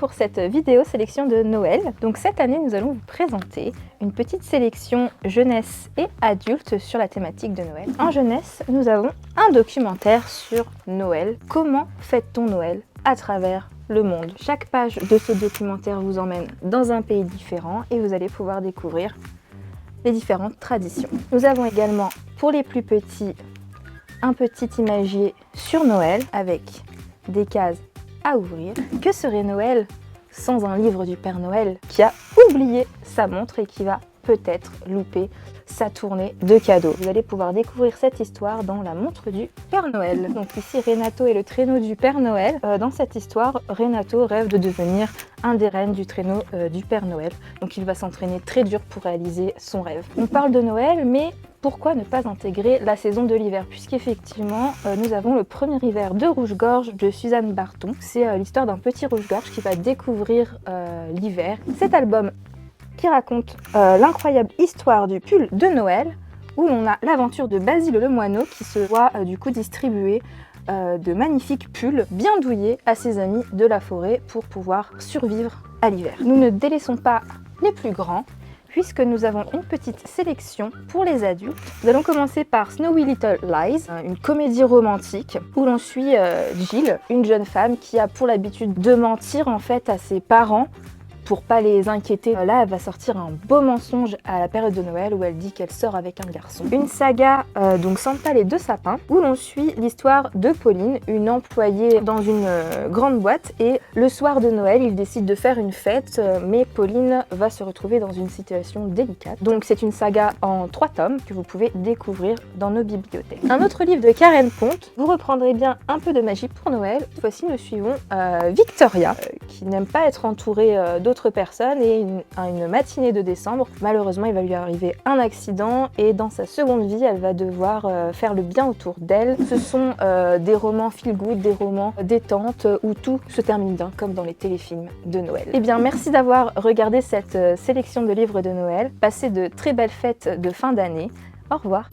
pour cette vidéo sélection de Noël. Donc cette année, nous allons vous présenter une petite sélection jeunesse et adulte sur la thématique de Noël. En jeunesse, nous avons un documentaire sur Noël. Comment fête-t-on Noël à travers le monde? Chaque page de ce documentaire vous emmène dans un pays différent et vous allez pouvoir découvrir les différentes traditions. Nous avons également, pour les plus petits, un petit imagier sur Noël avec des cases à ouvrir. Que serait Noël sans un livre du Père Noël qui a oublié sa montre et qui va peut-être louper sa tournée de cadeaux? Vous allez pouvoir découvrir cette histoire dans la montre du Père Noël. Donc ici, Renato est le traîneau du Père Noël. Dans cette histoire, Renato rêve de devenir un des rennes du traîneau du Père Noël. Donc il va s'entraîner très dur pour réaliser son rêve. On parle de Noël, mais pourquoi ne pas intégrer la saison de l'hiver? Puisqu'effectivement, nous avons le premier hiver de Rouge-Gorge de Suzanne Barton. C'est l'histoire d'un petit rouge-gorge qui va découvrir l'hiver. Cet album qui raconte l'incroyable histoire du pull de Noël, où l'on a l'aventure de Basile le moineau qui se voit du coup distribuer de magnifiques pulls bien douillés à ses amis de la forêt pour pouvoir survivre à l'hiver. Nous ne délaissons pas les plus grands, puisque nous avons une petite sélection pour les adultes. Nous allons commencer par Snowy Little Lies, une comédie romantique où l'on suit Jill, une jeune femme qui a pour l'habitude de mentir en fait à ses parents pour pas les inquiéter. Là, elle va sortir un beau mensonge à la période de Noël où elle dit qu'elle sort avec un garçon. Une saga, donc Santa les deux sapins, où l'on suit l'histoire de Pauline, une employée dans une grande boîte, et le soir de Noël, ils décident de faire une fête, mais Pauline va se retrouver dans une situation délicate. Donc c'est une saga en 3 tomes que vous pouvez découvrir dans nos bibliothèques. Un autre livre de Karen Ponte, vous reprendrez bien un peu de magie pour Noël. Cette fois-ci, nous suivons Victoria, qui n'aime pas être entourée d'autres personnes, et une matinée de décembre, malheureusement il va lui arriver un accident et dans sa seconde vie elle va devoir faire le bien autour d'elle. Ce sont des romans feel good, des romans détente où tout se termine bien comme dans les téléfilms de Noël. Et bien merci d'avoir regardé cette sélection de livres de Noël. Passez de très belles fêtes de fin d'année. Au revoir.